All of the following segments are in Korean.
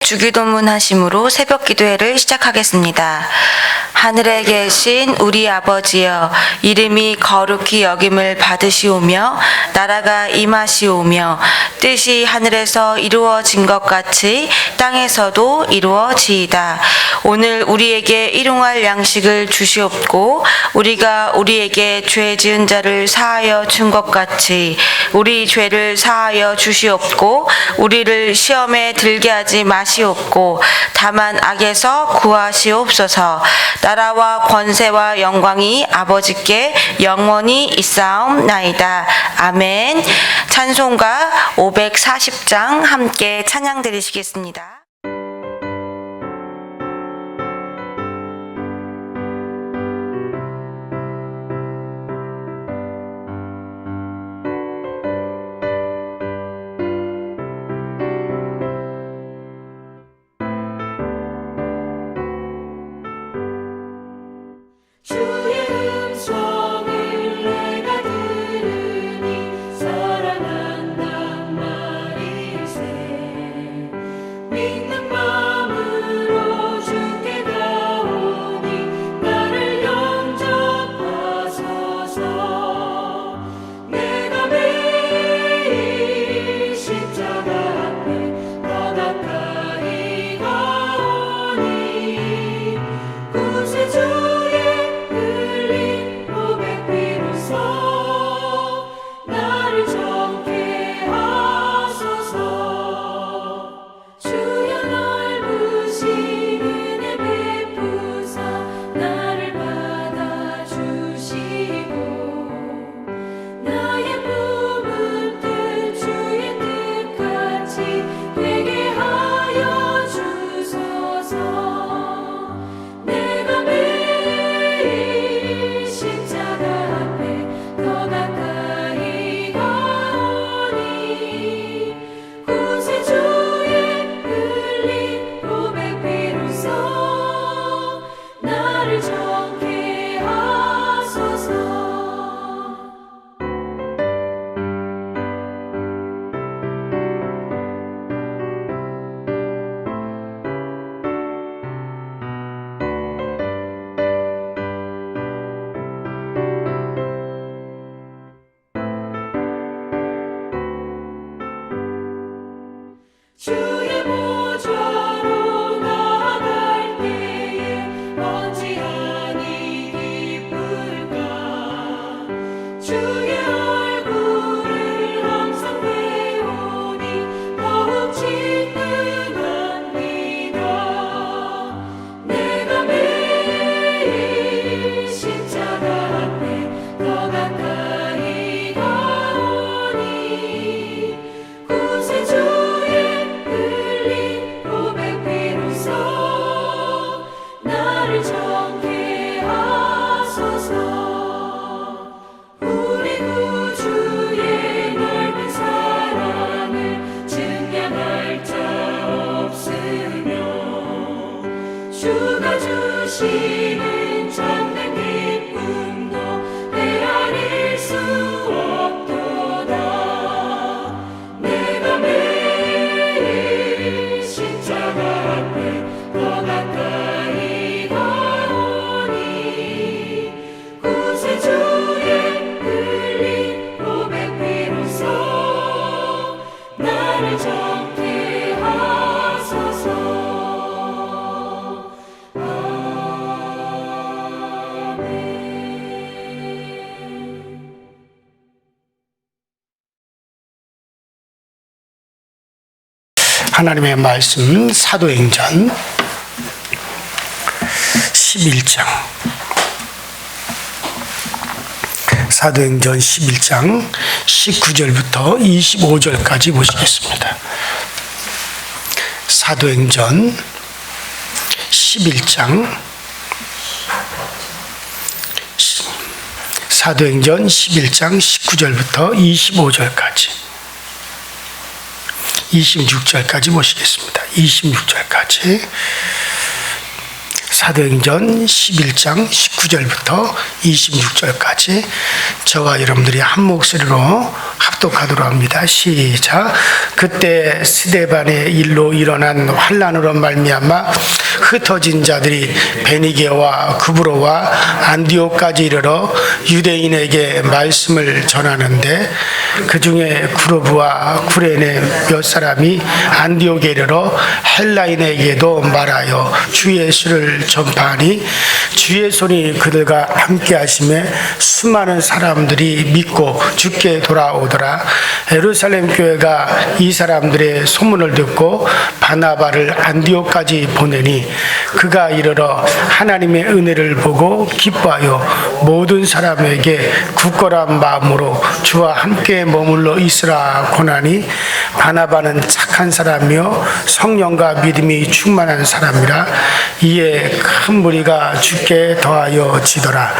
주기도문 하심으로 새벽 기도회를 시작하겠습니다. 하늘에 계신 우리 아버지여, 이름이 거룩히 여김을 받으시오며 나라가 임하시오며 뜻이 하늘에서 이루어진 것 같이 땅에서도 이루어지이다. 오늘 우리에게 일용할 양식을 주시옵고 우리가 우리에게 죄 지은 자를 사하여 준 것 같이 우리 죄를 사하여 주시옵고 우리를 시험에 들게 하지 마시옵고 다만 악에서 구하시옵소서. 나라와 권세와 영광이 아버지께 영원히 있사옵나이다. 아멘. 찬송가 540장 함께 찬양 드리시겠습니다. 주의 음성을 내가 들으니 사랑한단 말일세. 믿는 마음으로 주께 가오니 나를 영접하소서. 내가 매일 십자가 앞에 더 가까이 가오니 구세주 나를 정케 하소서. 주여 넓으신 은혜 베푸사 나를 받아주시고 나의 품은 뜻 주의 뜻같이 되게 하여 주소서. 내가 매일 십자가 앞에 더 가까이 가오니 구세주의 흘린 고백 비로소 나를 정케 하소서. 주의 보좌로 나아갈 때에 어찌하니 기쁠까. 주의 얼굴을 항상 배우니 더욱 친근합니다. 내가 매일 십자가 앞에 더 가까이 가오니 구세주의 흘린 고백 비로소 나를 정케 하소서. 우리 구주의 넓은 사랑을 증량할 자 없으며 주가 주시는 참된 기쁨도 헤아릴 수 없도다. 내가 매일 십자가 앞에 더 가까이 가오니 구세주의 흘린 고백 비로소 나를 정케 하소서. 아멘. 하나님의 말씀 사도행전 11장 사도행전 11장 19절부터 25절까지 보시겠습니다. 사도행전 11장 사도행전 11장 19절부터 25절까지 26절까지 보시겠습니다. 26절까지 사도행전 11장 19절부터 26절까지 저와 여러분들이 한 목소리로 합독하도록 합니다. 시작. 그때 스데반의 일로 일어난 환난으로 말미암아 흩어진 자들이 베니게와 구브로와 안디옥까지 이르러 유대인에게 말씀을 전하는데 그 중에 구르브와 구레네 몇 사람이 안디옥에 이르러 헬라인에게도 말하여 주 예수를 전파하니 주의 손이 그들과 함께 하심에 수많은 사람들이 믿고 주께 돌아오더라. 예루살렘 교회가 이 사람들의 소문을 듣고 바나바를 안디옥까지 보내니 그가 이르러 하나님의 은혜를 보고 기뻐하여 모든 사람에게 굳건한 마음으로 주와 함께 머물러 있으라 권하니 바나바는 착한 사람이요 성령과 믿음이 충만한 사람이라. 이에 큰 무리가 주께 더하여 지더라.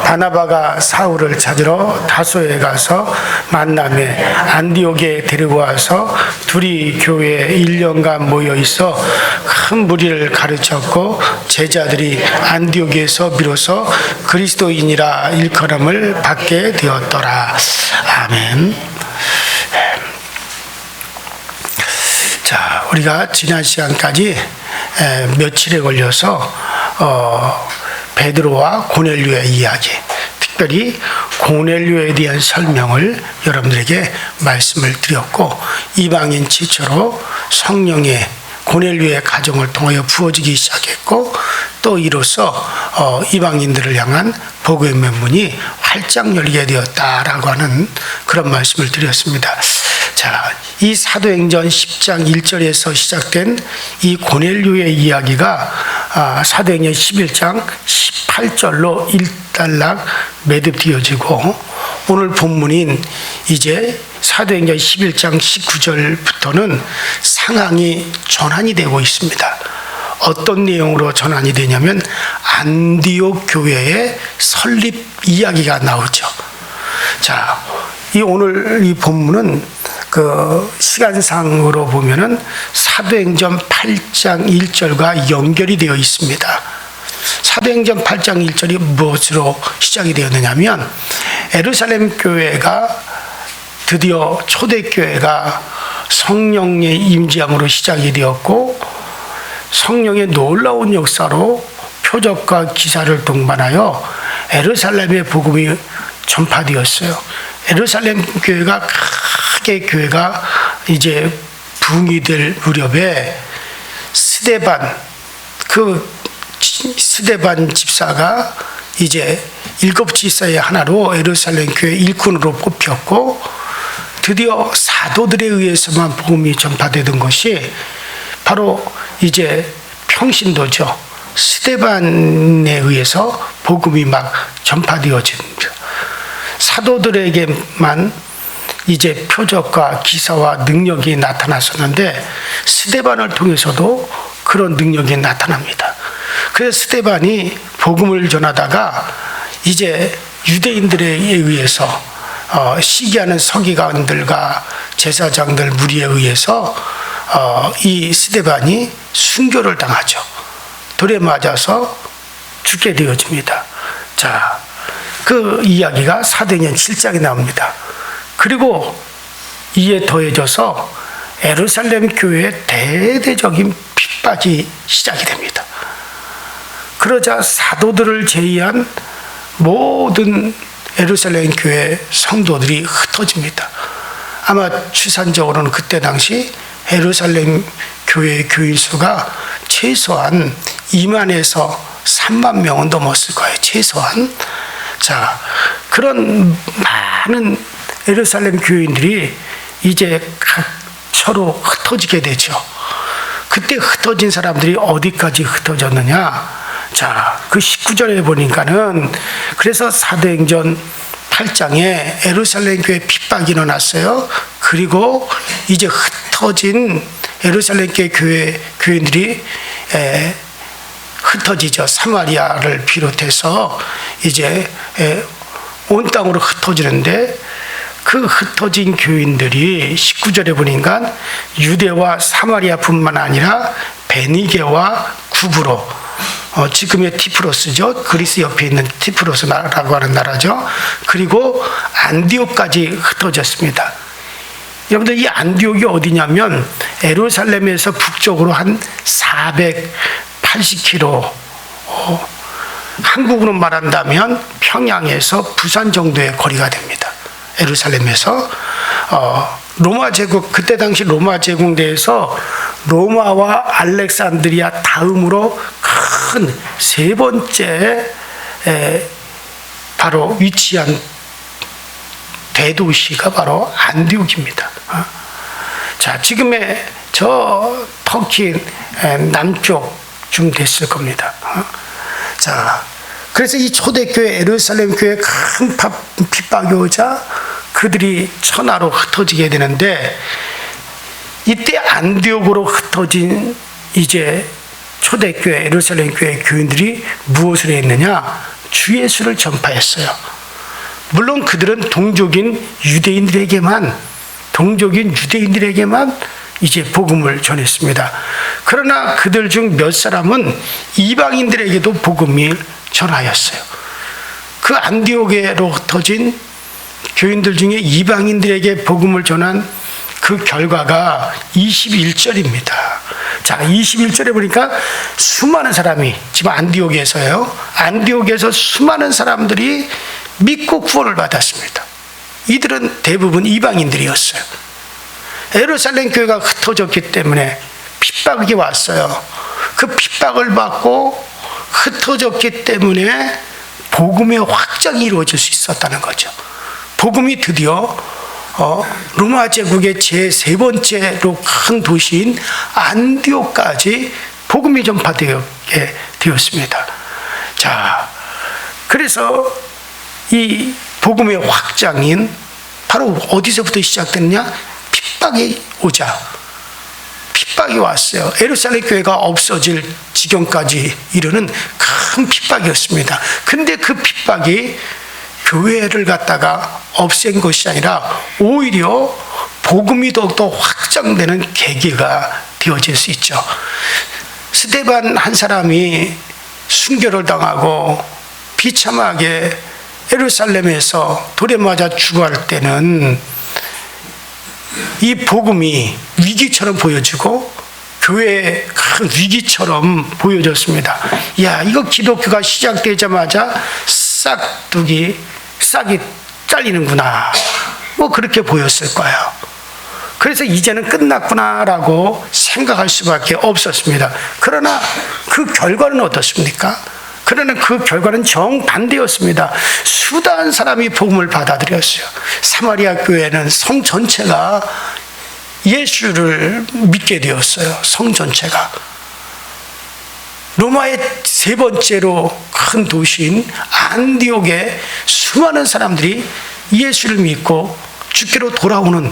바나바가 사울을 찾으러 다소에 가서 만남에 안디옥에 데리고 와서 둘이 교회에 1년간 모여 있어 큰 무리를 가르쳤고 제자들이 안디옥에서 비로소 그리스도인이라 일컬음을 받게 되었더라. 아멘. 자, 우리가 지난 시간까지 며칠에 걸려서 베드로와 고넬료의 이야기, 특별히 고넬료에 대한 설명을 여러분들에게 말씀을 드렸고, 이방인 최초로 성령의 고넬료의 가정을 통하여 부어지기 시작했고, 또 이로써 이방인들을 향한 복음의 문이 활짝 열리게 되었다라고 하는 그런 말씀을 드렸습니다. 자, 이 사도행전 10장 1절에서 시작된 이 고넬료의 이야기가 사도행전 11장 18절로 일단락 매듭되어지고, 오늘 본문인 이제 사도행전 11장 19절부터는 상황이 전환이 되고 있습니다. 어떤 내용으로 전환이 되냐면 안디옥 교회의 설립 이야기가 나오죠. 자, 이 오늘 이 본문은 그 시간상으로 보면은 사도행전 8장 1절과 연결이 되어 있습니다. 사도행전 8장 1절이 무엇으로 시작이 되었느냐면 예루살렘 교회가 드디어 초대교회가 성령의 임재함으로 시작이 되었고, 성령의 놀라운 역사로 표적과 기사를 동반하여 예루살렘의 복음이 전파되었어요. 예루살렘 교회가 크게 교회가 이제 부흥이 될 무렵에 스데반 집사가 이제 7지사의 하나로 예루살렘 교회 일꾼으로 뽑혔고, 드디어 사도들에 의해서만 복음이 전파되던 것이 바로 이제 평신도죠. 스데반에 의해서 복음이 막 전파되어집니다. 사도들에게만 이제 표적과 기사와 능력이 나타났었는데 스데반을 통해서도 그런 능력이 나타납니다. 그래서 스데반이 복음을 전하다가 이제 유대인들에 의해서 시기하는 서기관들과 제사장들 무리에 의해서 이 스데반이 순교를 당하죠. 돌에 맞아서 죽게 되어집니다. 자, 그 이야기가 사도행전 7장에 나옵니다. 그리고 이에 더해져서 예루살렘 교회의 대대적인 핍박이 시작이 됩니다. 그러자 사도들을 제외한 모든 예루살렘 교회 성도들이 흩어집니다. 아마 추산적으로는 그때 당시 예루살렘 교회 교인 수가 최소한 2만에서 3만 명은 넘었을 거예요. 최소한. 자, 그런 많은 예루살렘 교인들이 이제 각처로 흩어지게 되죠. 그때 흩어진 사람들이 어디까지 흩어졌느냐? 자, 그 19절에 보니까는 그래서 사도행전 8장에 예루살렘 교회 핍박이 일어났어요. 그리고 이제 흩어진 예루살렘 교회 교인들이 흩어지죠. 사마리아를 비롯해서 이제 온 땅으로 흩어지는데, 그 흩어진 교인들이 19절에 보니까 유대와 사마리아뿐만 아니라 베니게와 구브로 지금의 티프로스죠. 그리스 옆에 있는 티프로스라고 하는 나라죠. 그리고 안디옥까지 흩어졌습니다. 여러분들 이 안디옥이 어디냐면 예루살렘에서 북쪽으로 한 480km, 한국으로 말한다면 평양에서 부산 정도의 거리가 됩니다. 예루살렘에서 로마 제국, 그때 당시 로마 제국 내에서 로마와 알렉산드리아 다음으로 큰 세 번째 바로 위치한 대도시가 바로 안디옥입니다. 자, 지금의 저 터키 남쪽쯤 됐을 겁니다. 자, 그래서 이 초대교회 예루살렘 교회에 큰 핍박이 오자 그들이 천하로 흩어지게 되는데, 이때 안디옥으로 흩어진 이제 초대교회 예루살렘 교회 교인들이 무엇을 했느냐? 주 예수를 전파했어요. 물론 그들은 동족인 유대인들에게만 이제 복음을 전했습니다. 그러나 그들 중 몇 사람은 이방인들에게도 복음을 전하였어요. 그 안디옥으로 흩어진 교인들 중에 이방인들에게 복음을 전한 그 결과가 21절입니다. 자, 21절에 보니까 수많은 사람이, 지금 안디옥에서요, 안디옥에서 수많은 사람들이 믿고 구원을 받았습니다. 이들은 대부분 이방인들이었어요. 예루살렘 교회가 흩어졌기 때문에 핍박이 왔어요. 그 핍박을 받고 흩어졌기 때문에 복음의 확장이 이루어질 수 있었다는 거죠. 복음이 드디어 로마 제국의 제3 번째로 큰 도시인 안디옥까지 복음이 전파되게 되었습니다. 자, 그래서 이 복음의 확장인 바로 어디서부터 시작됐느냐? 핍박이 오자, 핍박이 왔어요. 예루살렘 교회가 없어질 지경까지 이르는 큰 핍박이었습니다. 근데 그 핍박이 교회를 갖다가 없앤 것이 아니라 오히려 복음이 더욱더 확장되는 계기가 되어질 수 있죠. 스데반 한 사람이 순교를 당하고 비참하게 예루살렘에서 돌에 맞아 죽어갈 때는 이 복음이 위기처럼 보여지고 교회의 큰 위기처럼 보여졌습니다. 야, 이거 기독교가 시작되자마자 싹이 잘리는구나, 뭐 그렇게 보였을 거예요. 그래서 이제는 끝났구나라고 생각할 수밖에 없었습니다. 그러나 그 결과는 어떻습니까? 그러나 그 결과는 정반대였습니다. 수다한 사람이 복음을 받아들였어요. 사마리아 교회는 성 전체가 예수를 믿게 되었어요. 성 전체가. 로마의 세 번째로 큰 도시인 안디옥에 수많은 사람들이 예수를 믿고 주께로 돌아오는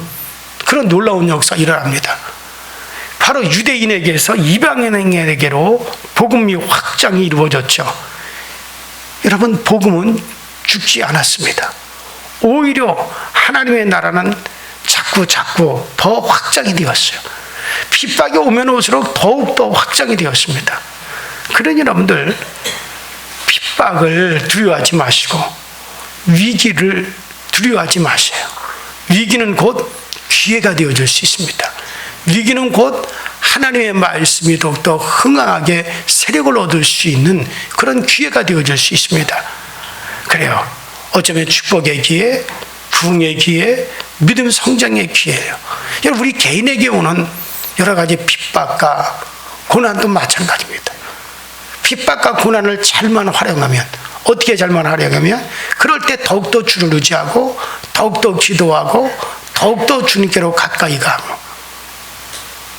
그런 놀라운 역사가 일어납니다. 바로 유대인에게서 이방인에게로 복음이 확장이 이루어졌죠. 여러분, 복음은 죽지 않았습니다. 오히려 하나님의 나라는 자꾸 더 확장이 되었어요. 핍박이 오면 올수록 더욱더 확장이 되었습니다. 그러니 여러분들, 핍박을 두려워하지 마시고 위기를 두려워하지 마세요. 위기는 곧 기회가 되어질 수 있습니다. 위기는 곧 하나님의 말씀이 더욱더 흥황하게 세력을 얻을 수 있는 그런 기회가 되어질 수 있습니다. 그래요. 어쩌면 축복의 기회, 부흥의 기회, 믿음 성장의 기회예요. 여러분, 우리 개인에게 오는 여러 가지 핍박과 고난도 마찬가지입니다. 핍박과 고난을 잘만 활용하면, 어떻게 잘만 활용하면, 그럴 때 더욱더 주를 의지하고 더욱더 기도하고 더욱더 주님께로 가까이 가고,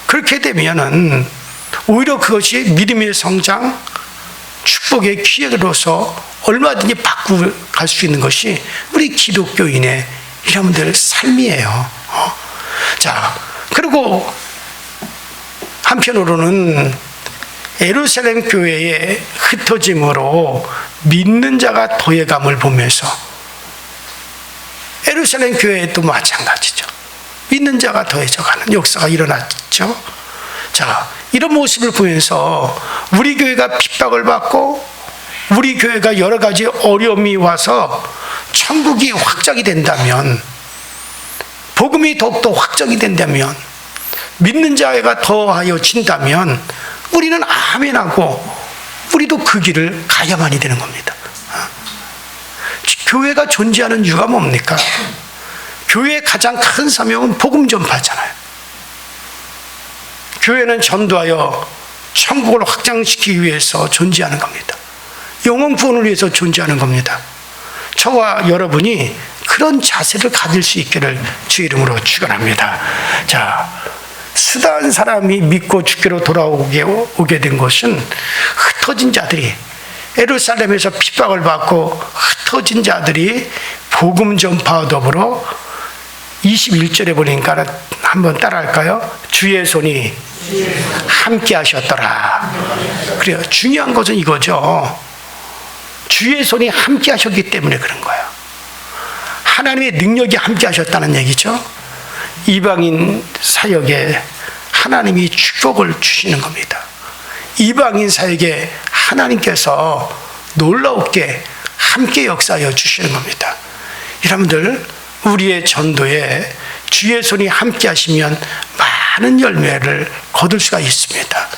그렇게 되면은 오히려 그것이 믿음의 성장, 축복의 기회로서 얼마든지 바꾸갈 수 있는 것이 우리 기독교인의 여러분들 삶이에요. 자, 그리고 한편으로는 예루살렘 교회의 흩어짐으로 믿는 자가 더해감을 보면서 예루살렘 교회도 마찬가지죠. 믿는 자가 더해져가는 역사가 일어났죠. 자, 이런 모습을 보면서 우리 교회가 핍박을 받고 우리 교회가 여러 가지 어려움이 와서 천국이 확장이 된다면, 복음이 더욱더 확장이 된다면, 믿는 자가 더하여 진다면 우리는 아멘하고 우리도 그 길을 가야만이 되는 겁니다. 교회가 존재하는 이유가 뭡니까? 교회의 가장 큰 사명은 복음 전파잖아요. 교회는 전도하여 천국을 확장시키기 위해서 존재하는 겁니다. 영혼 구원을 위해서 존재하는 겁니다. 저와 여러분이 그런 자세를 가질 수 있기를 주의 이름으로 축원합니다. 자, 수다한 사람이 믿고 주께로 돌아오게 된 것은 흩어진 자들이, 예루살렘에서 핍박을 받고 흩어진 자들이 복음 전파와 더불어 21절에 보니까 한번 따라할까요? 주의 손이 함께 하셨더라. 그래요. 중요한 것은 이거죠. 주의 손이 함께 하셨기 때문에 그런 거예요. 하나님의 능력이 함께 하셨다는 얘기죠. 이방인 사역에 하나님이 축복을 주시는 겁니다. 이방인 사역에 하나님께서 놀랍게 함께 역사하여 주시는 겁니다. 여러분들, 우리의 전도에 주의 손이 함께 하시면 많은 열매를 거둘 수가 있습니다.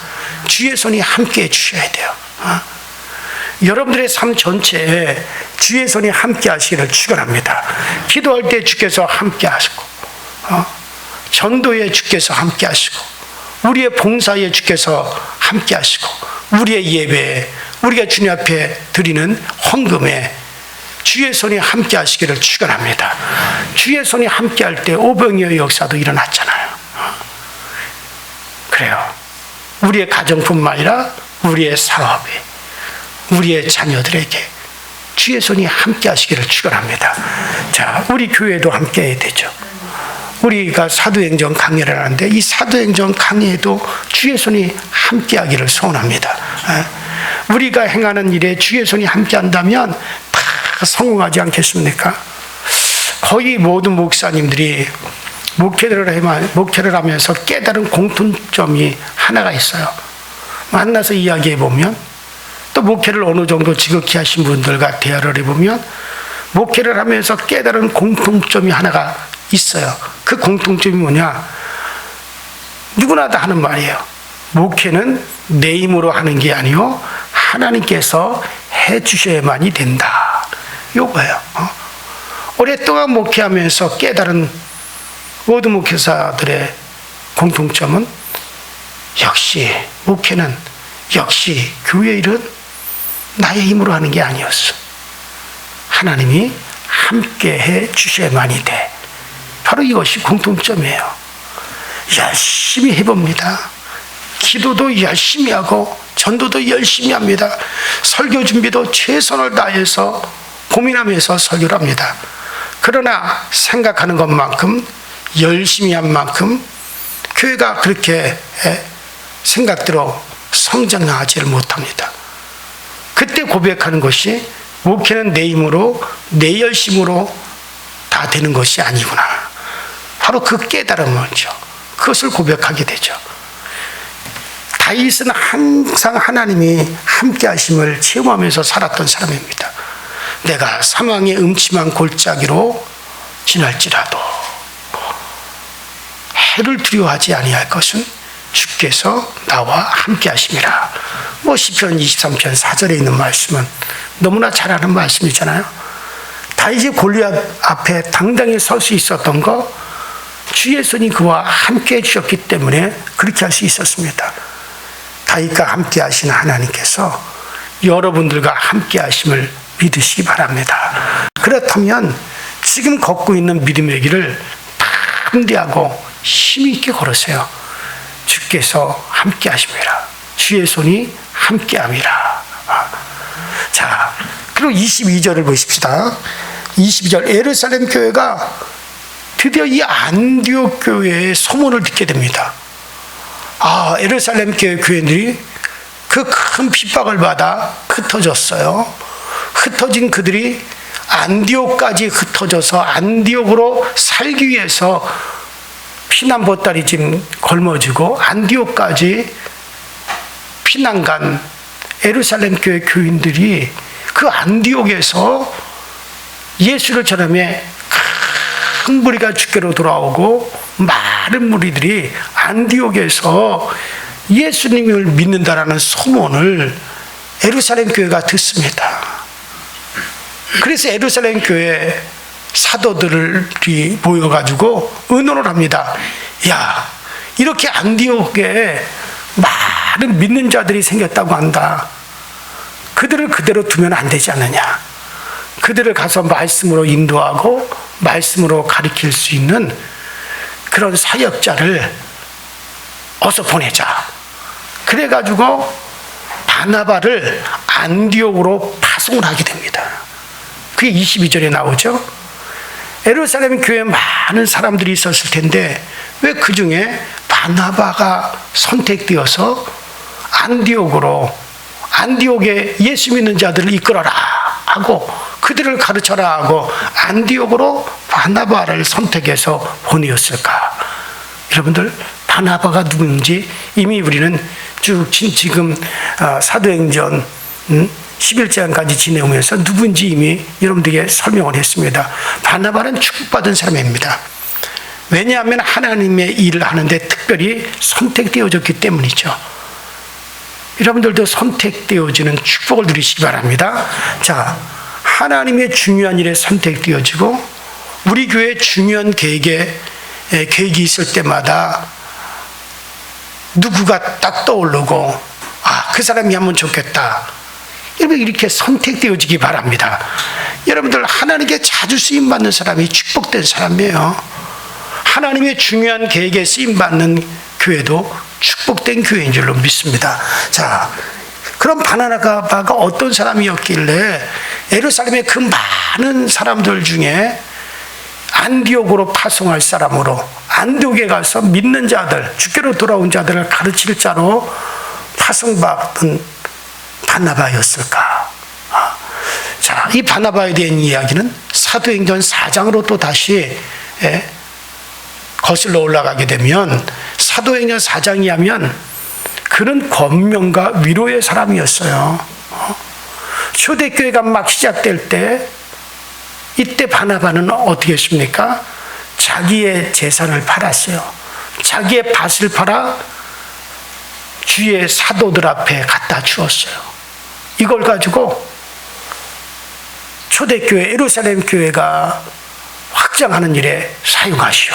주의 손이 함께 해 주셔야 돼요. 여러분들의 삶 전체에 주의 손이 함께 하시기를 축원합니다. 기도할 때 주께서 함께 하시고, 전도에 주께서 함께 하시고, 우리의 봉사에 주께서 함께 하시고, 우리의 예배에, 우리가 주님 앞에 드리는 헌금에 주의 손이 함께 하시기를 축원합니다. 주의 손이 함께 할 때 오병이어의 역사도 일어났잖아요. 그래요. 우리의 가정뿐만 아니라 우리의 사업에, 우리의 자녀들에게 주의 손이 함께 하시기를 축원합니다. 자, 우리 교회도 함께 해야 되죠. 우리가 사도행전 강해를 하는데 이 사도행전 강해에도 주의 손이 함께 하기를 소원합니다. 우리가 행하는 일에 주의 손이 함께 한다면 다 성공하지 않겠습니까? 거의 모든 목사님들이 목회를 하면서 깨달은 공통점이 하나가 있어요. 만나서 이야기해 보면, 또 목회를 어느 정도 지극히 하신 분들과 대화를 해보면 목회를 하면서 깨달은 공통점이 하나가 있어요. 그 공통점이 뭐냐? 누구나 다 하는 말이에요. 목회는 내 힘으로 하는 게 아니요 하나님께서 해주셔야만이 된다. 요거예요. 오랫동안 목회하면서 깨달은 모든 목회자들의 공통점은 역시 목회는, 역시 교회 일은 나의 힘으로 하는 게 아니었어. 하나님이 함께 해 주셔야만이 돼. 바로 이것이 공통점이에요. 열심히 해봅니다. 기도도 열심히 하고 전도도 열심히 합니다. 설교 준비도 최선을 다해서 고민하면서 설교를 합니다. 그러나 생각하는 것만큼, 열심히 한 만큼 교회가 그렇게 생각대로 성장하지를 못합니다. 그때 고백하는 것이 목회는 내 힘으로, 내 열심으로 다 되는 것이 아니구나. 바로 그 깨달음이죠. 그것을 고백하게 되죠. 다윗은 항상 하나님이 함께 하심을 체험하면서 살았던 사람입니다. 내가 사망의 음침한 골짜기로 지날지라도 해를 두려워하지 아니할 것은 주께서 나와 함께 하심이라. 시편 23편 4절에 있는 말씀은 너무나 잘 아는 말씀이잖아요. 다윗이 골리앗 앞에 당당히 설 수 있었던 거, 주의 손이 그와 함께 해주셨기 때문에 그렇게 할 수 있었습니다. 다윗과 함께 하신 하나님께서 여러분들과 함께 하심을 믿으시기 바랍니다. 그렇다면 지금 걷고 있는 믿음의 길을 담대하고 힘 있게 걸으세요. 주께서 함께 하십니다. 주의 손이 함께 함이라. 자, 그리고 22절을 보십시다. 22절, 예루살렘 교회가 드디어 이 안디옥 교회의 소문을 듣게 됩니다. 예루살렘 교회 교회들이 그 큰 핍박을 받아 흩어졌어요. 흩어진 그들이 안디옥까지 흩어져서 안디옥으로 살기 위해서 피난 보따리 지금 걸머지고 안디옥까지 피난 간 예루살렘 교회 교인들이 그 안디옥에서 예수를 전함에 큰 무리가 주께로 돌아오고 많은 무리들이 안디옥에서 예수님을 믿는다라는 소문을 예루살렘 교회가 듣습니다. 그래서 예루살렘 교회 사도들이 모여가지고 의논을 합니다. 야, 이렇게 안디옥에 많은 믿는 자들이 생겼다고 한다. 그들을 그대로 두면 안 되지 않느냐. 그들을 가서 말씀으로 인도하고 말씀으로 가르칠 수 있는 그런 사역자를 어서 보내자. 그래가지고 바나바를 안디옥으로 파송을 하게 됩니다. 그게 22절에 나오죠. 예루살렘 교회에 많은 사람들이 있었을 텐데 왜 그 중에 바나바가 선택되어서 안디옥에 예수 믿는 자들을 이끌어라 하고 그들을 가르쳐라 하고 안디옥으로 바나바를 선택해서 보내었을까? 여러분들, 바나바가 누구인지 이미 우리는 쭉 지금 사도행전 11장까지 지내오면서 누군지 이미 여러분들에게 설명을 했습니다. 바나바는 축복받은 사람입니다. 왜냐하면 하나님의 일을 하는데 특별히 선택되어졌기 때문이죠. 여러분들도 선택되어지는 축복을 누리시기 바랍니다. 자, 하나님의 중요한 일에 선택되어지고 우리 교회 중요한 계획이 있을 때마다 누구가 딱 떠오르고 그 사람이 하면 좋겠다. 여러분, 이렇게 선택되어지기 바랍니다. 여러분들, 하나님께 자주 쓰임받는 사람이 축복된 사람이에요. 하나님의 중요한 계획에 쓰임받는 교회도 축복된 교회인 줄로 믿습니다. 자, 그럼 바나바가 어떤 사람이었길래 예루살렘의 그 많은 사람들 중에 안디옥으로 파송할 사람으로 안디옥에 가서 믿는 자들, 주께로 돌아온 자들을 가르칠 자로 파송받은 바나바였을까? 자, 이 바나바에 대한 이야기는 사도행전 4장으로 또 다시 거슬러 올라가게 되면 사도행전 4장이 하면 그는 권명과 위로의 사람이었어요. 초대교회가 막 시작될 때 이때 바나바는 어떻게 했습니까? 자기의 재산을 팔았어요. 자기의 밭을 팔아 주의 사도들 앞에 갖다 주었어요. 이걸 가지고 초대교회 예루살렘 교회가 확장하는 일에 사용하시오.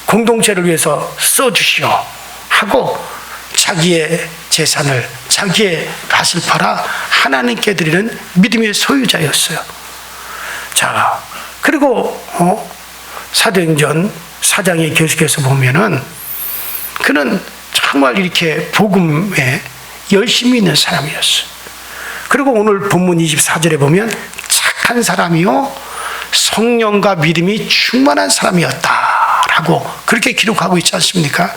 공동체를 위해서 써주시오 하고 자기의 재산을, 자기의 밭을 팔아 하나님께 드리는 믿음의 소유자였어요. 자, 그리고 사도행전 4장에 계속해서 보면은 그는 정말 이렇게 복음에 열심히 있는 사람이었어요. 그리고 오늘 본문 24절에 보면 착한 사람이요 성령과 믿음이 충만한 사람이었다라고 그렇게 기록하고 있지 않습니까?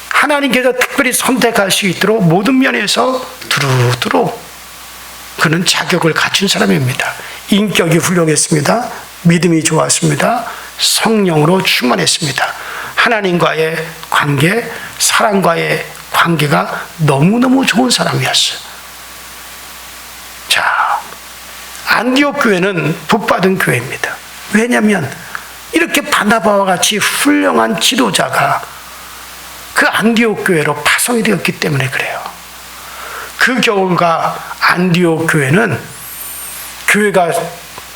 하나님께서 특별히 선택할 수 있도록 모든 면에서 두루두루 그는 자격을 갖춘 사람입니다. 인격이 훌륭했습니다. 믿음이 좋았습니다. 성령으로 충만했습니다. 하나님과의 관계, 사람과의 관계가 너무너무 좋은 사람이었어요. 자, 안디옥 교회는 복받은 교회입니다. 왜냐하면 이렇게 바나바와 같이 훌륭한 지도자가 그 안디옥 교회로 파송이 되었기 때문에 그래요. 그 결과 안디옥 교회는 교회가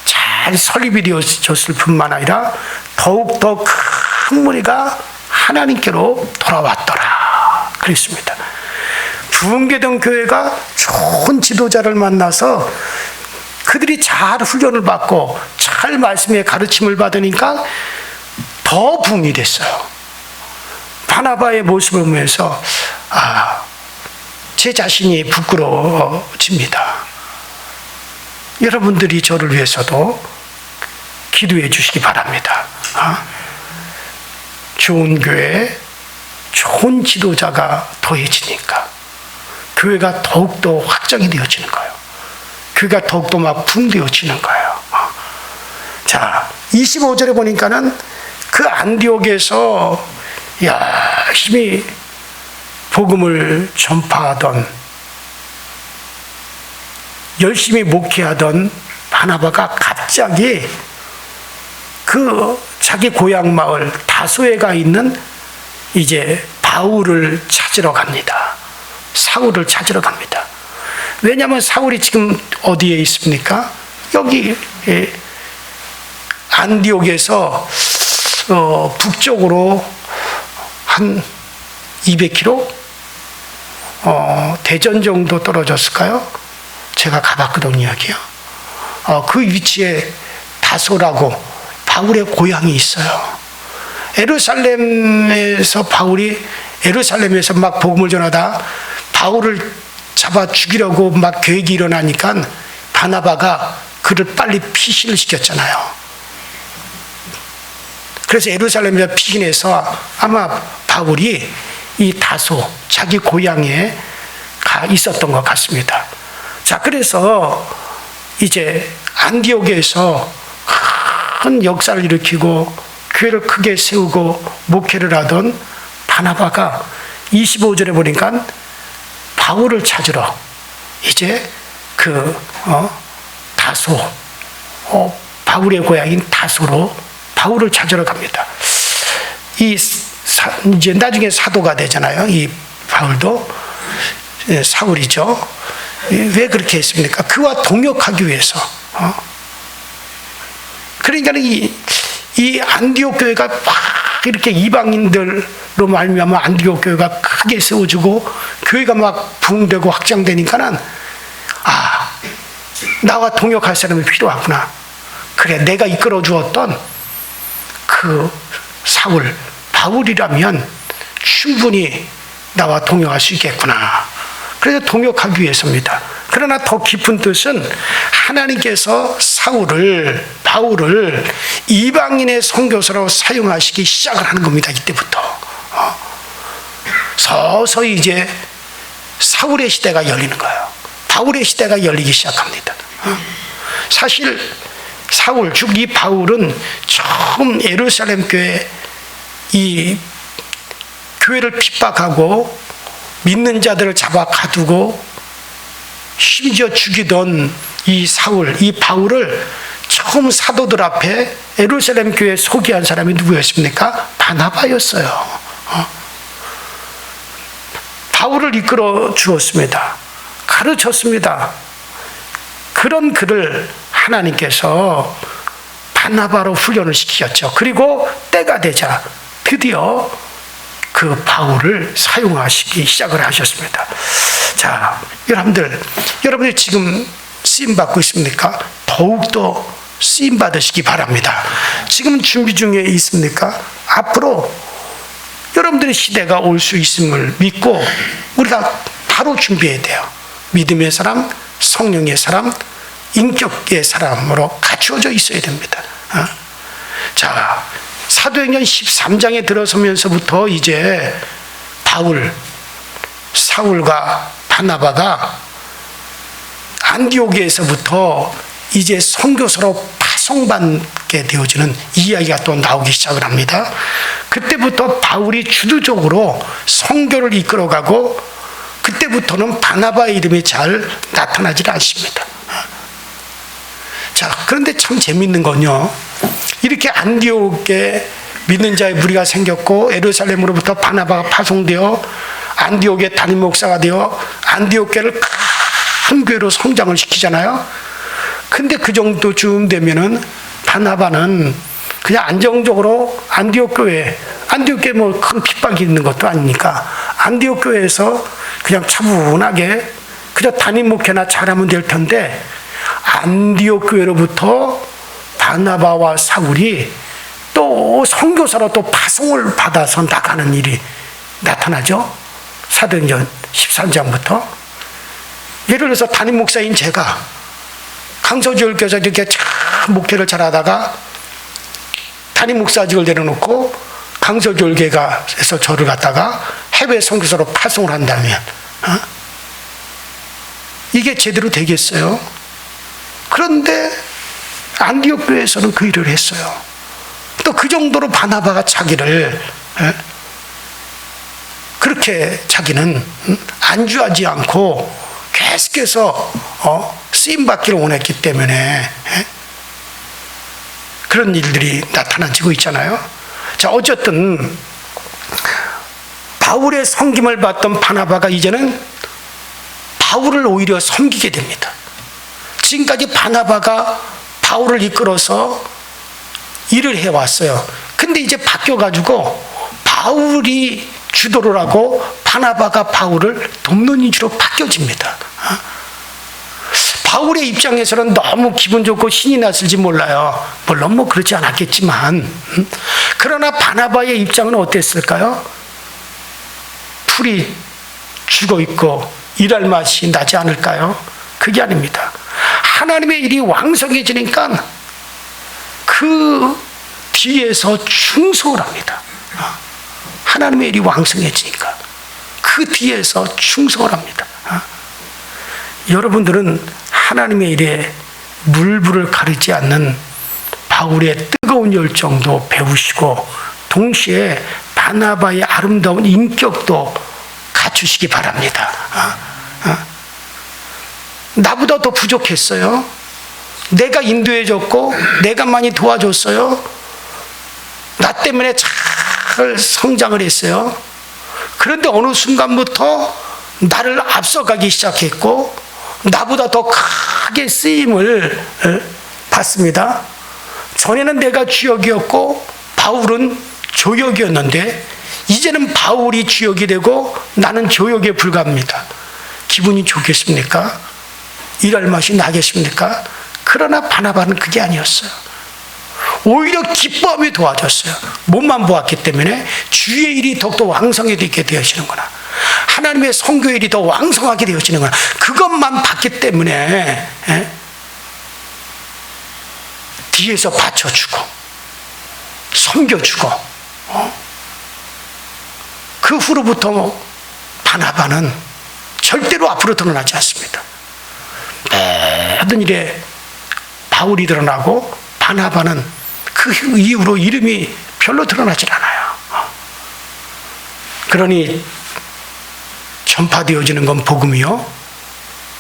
잘 설립이 되어졌을 뿐만 아니라 더욱더 큰 무리가 하나님께로 돌아왔더라 그랬습니다. 부흥계동 교회가 좋은 지도자를 만나서 그들이 잘 훈련을 받고 잘 말씀의 가르침을 받으니까 더 부흥이 됐어요. 바나바의 모습을 보면서 제 자신이 부끄러워집니다. 여러분들이 저를 위해서도 기도해 주시기 바랍니다. 좋은 교회, 좋은 지도자가 더해지니까 교회가 더욱더 확장이 되어지는 거예요. 교회가 더욱더 막 부흥되어지는 거예요. 자, 25절에 보니까는 그 안디옥에서 열심히 복음을 전파하던, 열심히 목회하던 바나바가 갑자기 그 자기 고향 마을 다소에 가 있는 이제 바울을 찾으러 갑니다. 사울을 찾으러 갑니다. 왜냐하면 사울이 지금 어디에 있습니까? 여기 안디옥에서 북쪽으로 한 200km 대전 정도 떨어졌을까요? 제가 가봤거든요, 여기요. 그 위치에 다소라고 바울의 고향이 있어요. 예루살렘에서 막 복음을 전하다 바울을 잡아 죽이려고 막 계획이 일어나니까 바나바가 그를 빨리 피신을 시켰잖아요. 그래서 예루살렘에서 피신해서 아마 바울이 이 다소 자기 고향에 가 있었던 것 같습니다. 자, 그래서 이제 안디옥에서 큰 역사를 일으키고 교회를 크게 세우고 목회를 하던 바나바가 25절에 보니까 바울을 찾으러 이제 다소, 바울의 고향인 다소로 바울을 찾으러 갑니다. 이제 나중에 사도가 되잖아요. 이 바울도 사울이죠. 왜 그렇게 했습니까? 그와 동역하기 위해서. 그러니까 이 안디옥 교회가 막 이렇게 이방인들로 말미암아 안디옥 교회가 크게 세워지고 교회가 막 부흥되고 확장되니까는 나와 동역할 사람이 필요하구나. 그래, 내가 이끌어 주었던 그 사울 바울이라면 충분히 나와 동역할 수 있겠구나. 그래서 동역하기 위해서입니다. 그러나 더 깊은 뜻은 하나님께서 바울을 이방인의 선교사로 사용하시기 시작을 하는 겁니다. 이때부터 서서히 이제 사울의 시대가 열리는 거예요. 바울의 시대가 열리기 시작합니다. 사실 사울, 즉 이 바울은 처음 예루살렘 교회 이 교회를 핍박하고 믿는 자들을 잡아 가두고 심지어 죽이던 이 사울, 이 바울을 처음 사도들 앞에 예루살렘 교회에 소개한 사람이 누구였습니까? 바나바였어요. 바울을 이끌어 주었습니다. 가르쳤습니다. 그런 그를 하나님께서 바나바로 훈련을 시키셨죠. 그리고 때가 되자 드디어 그 바울을 사용하시기 시작을 하셨습니다. 자, 여러분들 지금 쓰임 받고 있습니까? 더욱더 쓰임 받으시기 바랍니다. 지금 준비 중에 있습니까? 앞으로 여러분들의 시대가 올 수 있음을 믿고 우리가 바로 준비해야 돼요. 믿음의 사람, 성령의 사람, 인격의 사람으로 갖추어져 있어야 됩니다. 자, 사도행전 13장에 들어서면서부터 이제 사울과 바나바가 안디옥에서부터 이제 선교사로 파송받게 되어지는 이야기가 또 나오기 시작을 합니다. 그때부터 바울이 주도적으로 선교를 이끌어가고 그때부터는 바나바의 이름이 잘 나타나질 않습니다. 자, 그런데 참 재밌는 건요, 이렇게 안디옥에 믿는 자의 무리가 생겼고 예루살렘으로부터 바나바가 파송되어 안디옥의 담임 목사가 되어 안디옥 교회를 큰 교회로 성장을 시키잖아요. 근데 그 정도쯤 되면은 바나바는 그냥 안정적으로 안디옥 교회 뭐 큰 핍박이 있는 것도 아니니까 안디옥 교회에서 그냥 차분하게 그저 담임 목회나 잘하면 될 텐데, 안디옥 교회로부터 바나바와 사울이 또 선교사로 또 파송을 받아서 나가는 일이 나타나죠. 사도행전 13장부터. 예를 들어서 담임 목사인 제가 강서지울교에서 이렇게 참 목회를 잘하다가 담임 목사직을 내려놓고 강서교회에서 저를 갖다가 해외 선교사로 파송을 한다면 이게 제대로 되겠어요? 그런데 안디옥 교회에서는 그 일을 했어요. 또 그 정도로 바나바가 자기를 그렇게 자기는 안주하지 않고 계속해서 쓰임받기를 원했기 때문에 그런 일들이 나타나지고 있잖아요. 자, 어쨌든 바울의 섬김을 받던 바나바가 이제는 바울을 오히려 섬기게 됩니다. 지금까지 바나바가 바울을 이끌어서 일을 해왔어요. 근데 이제 바뀌어가지고 바울이 주도를 하고 바나바가 바울을 돕는 이주로 바뀌어집니다. 바울의 입장에서는 너무 기분 좋고 신이 났을지 몰라요. 물론 뭐 그렇지 않았겠지만, 그러나 바나바의 입장은 어땠을까요? 풀이 죽어 있고 일할 맛이 나지 않을까요? 그게 아닙니다. 하나님의 일이 왕성해지니까 그 뒤에서 충성을 합니다. 하나님의 일이 왕성해지니까 그 뒤에서 충성을 합니다. 여러분들은 하나님의 일에 물불을 가리지 않는 바울의 뜨거운 열정도 배우시고 동시에 바나바의 아름다운 인격도 갖추시기 바랍니다. 나보다 더 부족했어요. 내가 인도해줬고 내가 많이 도와줬어요. 나 때문에 잘 성장을 했어요. 그런데 어느 순간부터 나를 앞서가기 시작했고 나보다 더 크게 쓰임을 받습니다. 전에는 내가 주역이었고 바울은 조역이었는데 이제는 바울이 주역이 되고 나는 조역에 불과합니다. 기분이 좋겠습니까? 일할 맛이 나겠습니까? 그러나 바나바는 그게 아니었어요. 오히려 기뻐하며 도와줬어요. 몸만 보았기 때문에 주의 일이 더욱더 왕성해지게 되어지는구나. 하나님의 선교 일이 더 왕성하게 되어지는구나. 그것만 봤기 때문에 뒤에서 받쳐주고 섬겨주고 그 후로부터 바나바는 절대로 앞으로 드러나지 않습니다. 모든 일에 바울이 드러나고 바나바는 그 이후로 이름이 별로 드러나질 않아요. 그러니 전파되어지는 건 복음이요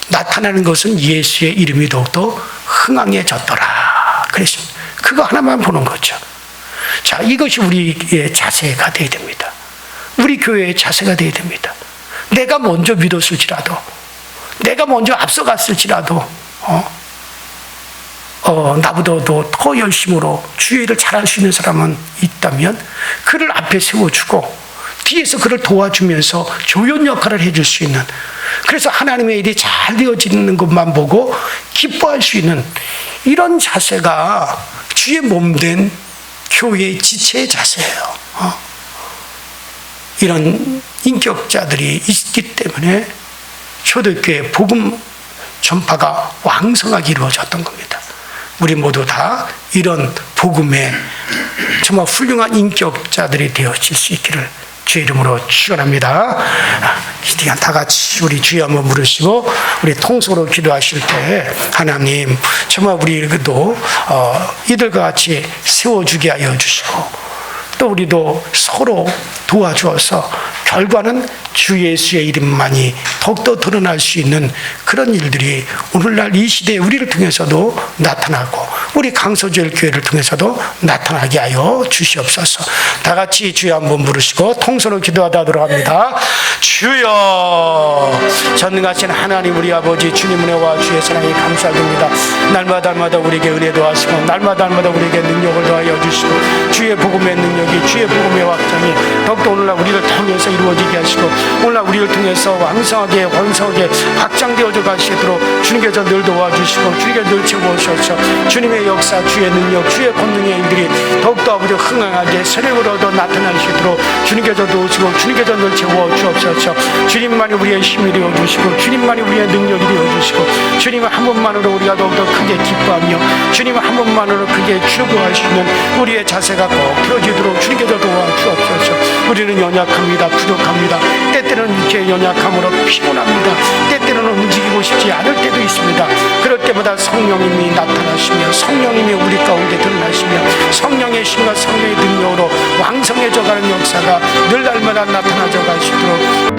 나타나는 것은 예수의 이름이 더욱더 흥황해졌더라 그랬습니다. 그거 하나만 보는 거죠. 자, 이것이 우리의 자세가 되어야 됩니다. 우리 교회의 자세가 되어야 됩니다. 내가 먼저 믿었을지라도 내가 먼저 앞서갔을지라도 나보다도 더 열심으로 주의 일을 잘할 수 있는 사람은 있다면 그를 앞에 세워주고 뒤에서 그를 도와주면서 조연 역할을 해줄 수 있는, 그래서 하나님의 일이 잘 되어지는 것만 보고 기뻐할 수 있는 이런 자세가 주의 몸된 교회의 지체의 자세예요. 이런 인격자들이 있기 때문에 초대교회 복음 전파가 왕성하게 이루어졌던 겁니다. 우리 모두 다 이런 복음의 정말 훌륭한 인격자들이 되어질 수 있기를 주의 이름으로 축원합니다. 이 시간 다 같이 우리 주여 한번 부르시고 우리 통속으로 기도하실 때 하나님 정말 우리도 이들과 같이 세워주게 하여 주시고 또 우리도 서로 도와주어서 결과는 주 예수의 이름만이 더욱더 드러날 수 있는 그런 일들이 오늘날 이 시대에 우리를 통해서도 나타나고 우리 강서주일 교회를 통해서도 나타나게 하여 주시옵소서. 다 같이 주여 한번 부르시고 통성으로 기도하도록 합니다. 주여, 전능하신 하나님 우리 아버지 주님 은혜와 주의 사랑에 감사드립니다. 날마다 우리에게 은혜도 하시고 날마다 우리에게 능력을 더하여 주시고 주의 복음의 능력이 주의 복음의 확장이 더욱더 오늘날 우리를 통해서 이루어지게 하시고 오늘날 우리를 통해서 왕성하게 확장되어져 가시도록 주님께서 늘 도와주시고 주님께 늘 채워주셔서 주님의 역사, 주의 능력, 주의 권능의 일들이 더욱더 아버지 흥황하게 세력으로 더 나타나시도록 주님께서 도우시고 주님께서 늘 채워주옵소서. 주님만이 우리의 힘이 되어주시고 주님만이 우리의 능력이 되어주시고 주님 한 분만으로 우리가 더욱더 크게 기뻐하며 주님 한 분만으로 크게 즐거워할 수 있는 우리의 자세가 꼭 펴지도록 주님께서 도와주옵소서. 우리는 연약합니다. 부족합니다. 때때로는 육체의 연약함으로 피곤합니다. 때때로는 움직이고 싶지 않을 때도 있습니다. 그럴 때마다 성령님이 나타나시며 성령님이 우리 가운데 드러나시며 성령의 힘과 성령의 능력으로 왕성해져가는 역사가 늘 날마다 나타나져 가시도록